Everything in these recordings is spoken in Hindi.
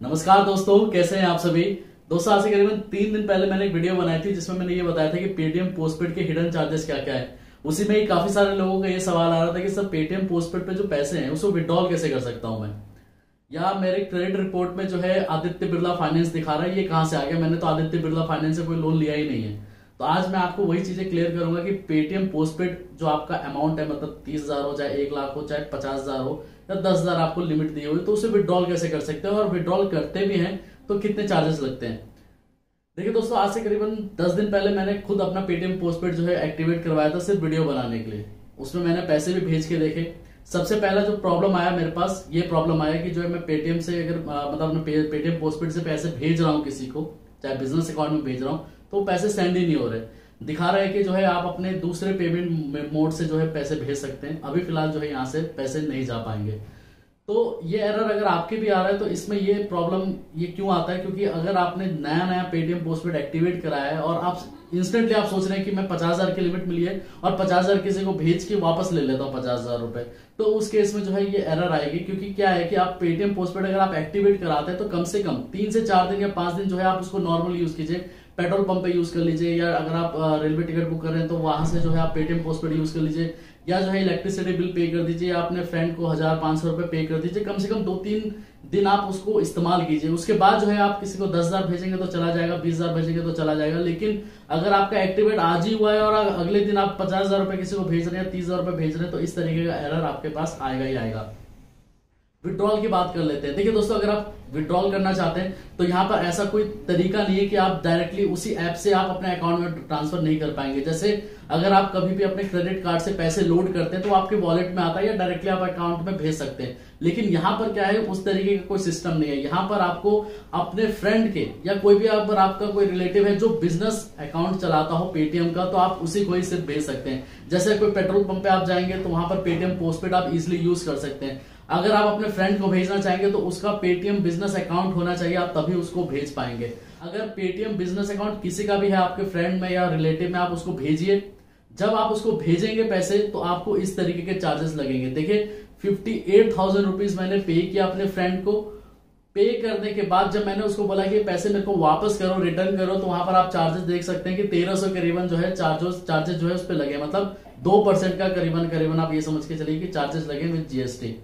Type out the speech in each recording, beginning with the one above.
नमस्कार दोस्तों, कैसे हैं आप सभी। दोस्तों, आज से करीबन 3 दिन पहले मैंने एक वीडियो बनाई थी जिसमें मैंने ये बताया था कि पेटीएम पोस्टपेड के हिडन चार्जेस क्या क्या है। उसी में ही काफी सारे लोगों का ये सवाल आ रहा था कि सर पेटीएम पोस्टपेड पे जो पैसे हैं उसको विड्रॉल कैसे कर सकता हूं मैं, या मेरे क्रेडिट रिपोर्ट में जो है आदित्य बिरला फाइनेंस दिखा रहा है, ये कहां से आ गया। मैंने तो आदित्य बिरला फाइनेंस से कोई लोन लिया ही नहीं है। तो आज मैं आपको वही चीजें क्लियर करूंगा कि पेटीएम पोस्टपेड जो आपका अमाउंट है, मतलब 30,000 हो, चाहे 1 लाख हो, चाहे 50,000 हो या 10,000 आपको लिमिट दी हुई, तो उसे विड्रॉल कैसे कर सकते हैं, और विड्रॉल करते भी हैं तो कितने चार्जेस लगते हैं। देखिए दोस्तों, आज से करीबन 10 दिन पहले मैंने खुद अपना पेटीएम पोस्टपेड जो है एक्टिवेट करवाया था सिर्फ वीडियो बनाने के लिए। उसमें मैंने पैसे भी भेज के देखे। सबसे पहला जो प्रॉब्लम आया मेरे पास, ये प्रॉब्लम आया कि जो है मैं पेटीएम से अगर मतलब अपने पेटीएम पोस्टपेड से पैसे भेज रहा हूँ किसी को, चाहे बिजनेस अकाउंट में भेज रहा हूँ, तो पैसे सेंड ही नहीं हो रहे। दिखा रहा है कि जो है आप अपने दूसरे पेमेंट मोड से जो है पैसे भेज सकते हैं। अभी फिलहाल जो है यहाँ से पैसे नहीं जा पाएंगे। तो ये एरर अगर आपके भी आ रहा है तो इसमें ये प्रॉब्लम ये क्यों आता है, क्योंकि अगर आपने नया नया पेटीएम पोस्टपेड एक्टिवेट कराया है और आप इंस्टेंटली आप सोच रहे हैं कि मैं 50,000 की लिमिट मिली है और 50,000 किसी को भेज के वापस ले लेता हूँ 50,000 रुपए, तो उस केस में जो है ये एरर आएगी। क्योंकि क्या है कि आप पेटीएम पोस्टपेड अगर आप एक्टिवेट कराते हैं तो कम से कम 3 से 4 दिन या 5 दिन जो है आप उसको नॉर्मल यूज कीजिए, पेट्रोल पंप पे यूज कर लीजिए, या अगर आप रेलवे टिकट बुक कर रहे हैं तो वहां से जो है आप पेटीएम पोस्टपेड यूज कर लीजिए, या जो है इलेक्ट्रिसिटी बिल पे कर दीजिए, या अपने फ्रेंड को 1,500 रुपए पे कर दीजिए। कम से कम 2-3 दिन आप उसको इस्तेमाल कीजिए। उसके बाद जो है आप किसी को 10,000 भेजेंगे तो चला जाएगा, 20,000 भेजेंगे तो चला जाएगा। लेकिन अगर आपका एक्टिवेट आज ही हुआ है और अगले दिन आप 50,000 रुपए किसी को भेज रहे हैं, 30,000 रुपए भेज रहे हैं, तो इस तरीके का एरर आपके पास आएगा ही आएगा। विड्रॉल की बात कर लेते हैं। देखिए दोस्तों, अगर आप विड्रॉल करना चाहते हैं तो यहाँ पर ऐसा कोई तरीका नहीं है कि आप डायरेक्टली उसी ऐप से आप अपने अकाउंट में ट्रांसफर नहीं कर पाएंगे। जैसे अगर आप कभी भी अपने क्रेडिट कार्ड से पैसे लोड करते हैं तो आपके वॉलेट में आता है, या डायरेक्टली आप अकाउंट में भेज सकते हैं। लेकिन यहाँ पर क्या है, उस तरीके का कोई सिस्टम नहीं है। यहाँ पर आपको अपने फ्रेंड के या कोई भी अगर आपका कोई रिलेटिव है जो बिजनेस अकाउंट चलाता हो पेटीएम का, तो आप उसी को ही सिर्फ भेज सकते हैं। जैसे कोई पेट्रोल पंप पे आप जाएंगे तो वहां पर पेटीएम पोस्टपेड आप इजिली यूज कर सकते हैं। अगर आप अपने फ्रेंड को भेजना चाहेंगे तो उसका पेटीएम बिजनेस अकाउंट होना चाहिए, आप तभी उसको भेज पाएंगे। अगर पेटीएम बिजनेस अकाउंट किसी का भी है आपके फ्रेंड में या रिलेटिव में, आप उसको भेजिए। जब आप उसको भेजेंगे पैसे तो आपको इस तरीके के चार्जेस लगेंगे। देखिए 58,000 रुपीज मैंने पे किया अपने फ्रेंड को। पे करने के बाद जब मैंने उसको बोला कि पैसे मेरे को वापस करो, रिटर्न करो, तो वहां पर आप चार्जेस देख सकते हैं कि 1300 करीबन जो है चार्जेस जो है उस पर लगे, मतलब 2% का करीबन आप ये समझ के चलिए कि चार्जेस लगे विद जीएसटी।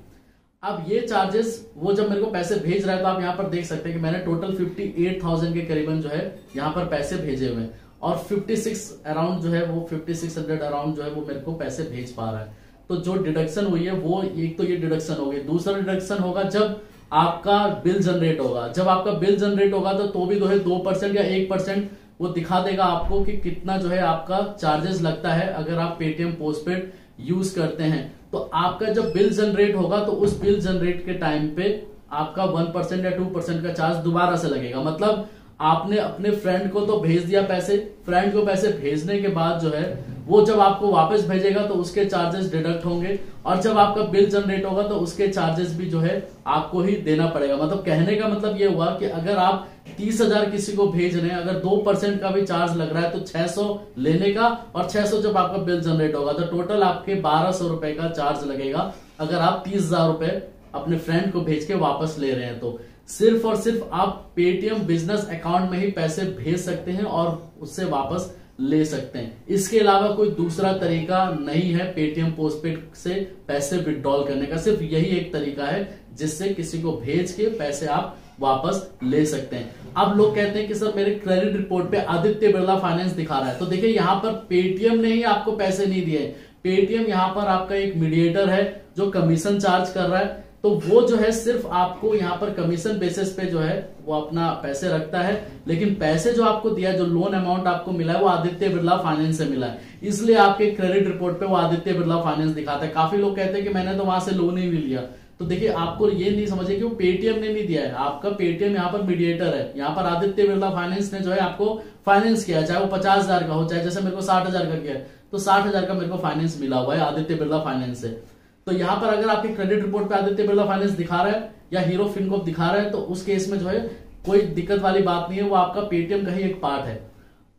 अब ये चार्जेस वो जब मेरे को पैसे भेज रहा है तो आप यहाँ पर देख सकते हैं कि मैंने टोटल 58,000 के करीबन जो है यहाँ पर पैसे भेजे हुए हैं, और 56 अराउंड जो है वो 5600 अराउंड जो है वो मेरे को पैसे भेज पा रहा है। तो जो डिडक्शन हुई है वो एक तो ये डिडक्शन हो गई। दूसरा डिडक्शन होगा जब आपका बिल जनरेट होगा। जब आपका बिल जनरेट होगा तो भी जो है 2% या 1% वो दिखा देगा आपको कि कितना जो है आपका चार्जेस लगता है अगर आप पेटीएम पोस्टपेड यूज करते हैं। तो आपका जब बिल जनरेट होगा तो उस बिल जनरेट के टाइम पे आपका 1% या 2% का चार्ज दोबारा से लगेगा। मतलब आपने अपने फ्रेंड को तो भेज दिया पैसे, फ्रेंड को पैसे भेजने के बाद जो है वो जब आपको वापस भेजेगा तो उसके चार्जेस डिडक्ट होंगे, और जब आपका बिल जनरेट होगा तो उसके चार्जेस भी जो है आपको ही देना पड़ेगा। मतलब कहने का मतलब ये हुआ कि अगर आप 30,000 किसी को भेज रहे हैं, अगर 2% का भी चार्ज लग रहा है तो 600 लेने का, और 600 जब आपका बिल जनरेट होगा तो टोटल आपके 1,200 रुपए का चार्ज लगेगा अगर आप 30,000 रुपए अपने फ्रेंड को भेज के वापस ले रहे हैं। तो सिर्फ और सिर्फ आप पेटीएम बिजनेस अकाउंट में ही पैसे भेज सकते हैं और उससे वापस ले सकते हैं। इसके अलावा कोई दूसरा तरीका नहीं है पेटीएम पोस्टपेड से पैसे विड्रॉल करने का। सिर्फ यही एक तरीका है जिससे किसी को भेज के पैसे आप वापस ले सकते हैं। अब लोग कहते हैं कि सर मेरे क्रेडिट रिपोर्ट पे आदित्य बिरला फाइनेंस दिखा रहा है। तो देखिए यहाँ पर पेटीएम ने ही आपको पैसे नहीं दिए। पेटीएम यहाँ पर आपका एक मीडिएटर है जो कमीशन चार्ज कर रहा है। तो वो जो है सिर्फ आपको यहाँ पर कमीशन बेसिस पे जो है वो अपना पैसे रखता है, लेकिन पैसे जो आपको दिया, जो लोन अमाउंट आपको मिला है वो आदित्य बिरला फाइनेंस से मिला है। इसलिए आपके क्रेडिट रिपोर्ट पे वो आदित्य बिरला फाइनेंस दिखाता है। काफी लोग कहते हैं कि मैंने तो वहां से लोन ही नहीं लिया। तो देखिए आपको ये नहीं समझे कि वो पेटीएम ने नहीं दिया है, आपका पेटीएम यहाँ पर मीडिएटर है। यहाँ पर आदित्य बिरला फाइनेंस ने जो है आपको फाइनेंस किया, चाहे वो 50,000 का हो, चाहे जैसे मेरे को 60,000 का किया, तो 60,000 का मेरे को फाइनेंस मिला हुआ है आदित्य बिरला फाइनेंस से। तो यहाँ पर अगर आपके क्रेडिट रिपोर्ट पे आदित्य बिरला फाइनेंस दिखा रहा है या हीरो फिनकॉर्प दिखा रहा है तो उस केस में जो है कोई दिक्कत वाली बात नहीं है, वो आपका पेटीएम का ही एक पार्ट है।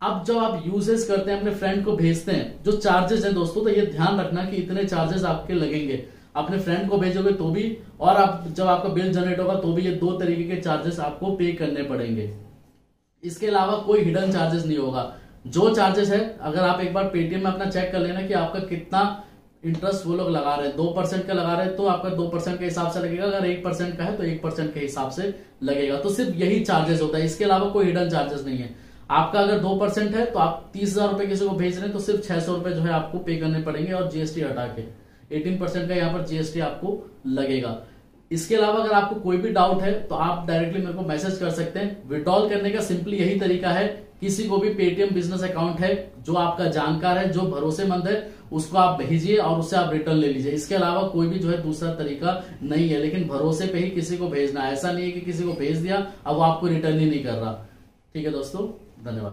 अब जब आप यूजेस करते हैं, अपने फ्रेंड को भेजते हैं, जो चार्जेस हैं दोस्तों, तो ये ध्यान रखना कि इतने चार्जेस आपके लगेंगे। अपने फ्रेंड को भेजोगे तो भी, और आप जब आपका बिल जनरेट होगा तो भी, ये 2 तरीके के चार्जेस आपको पे करने पड़ेंगे। इसके अलावा कोई हिडन चार्जेस नहीं होगा। जो चार्जेस है, अगर आप एक बार पेटीएम में अपना चेक कर लेना कि आपका कितना इंटरेस्ट वो लोग लगा रहे हैं, 2% का लगा रहे हैं तो आपका 2% के हिसाब से लगेगा, अगर 1% का है तो 1% के हिसाब से लगेगा। तो सिर्फ यही चार्जेस होता है, इसके अलावा कोई हिडन चार्जेस नहीं है। आपका अगर 2% है तो आप 30,000 रुपए किसी को भेज रहे हैं तो सिर्फ 600 रुपए जो है आपको पे करने पड़ेंगे, और जीएसटी हटा के 18% का यहाँ पर जीएसटी आपको लगेगा। इसके अलावा अगर आपको कोई भी डाउट है तो आप डायरेक्टली मेरे को मैसेज कर सकते हैं। विड्रॉल करने का सिंपली यही तरीका है, किसी को भी पेटीएम बिजनेस अकाउंट है जो आपका जानकार है, जो भरोसेमंद है, उसको आप भेजिए और उससे आप रिटर्न ले लीजिए। इसके अलावा कोई भी जो है दूसरा तरीका नहीं है, लेकिन भरोसे पे ही किसी को भेजना है। ऐसा नहीं है कि किसी को भेज दिया अब वो आपको रिटर्न ही नहीं कर रहा। ठीक है दोस्तों, धन्यवाद।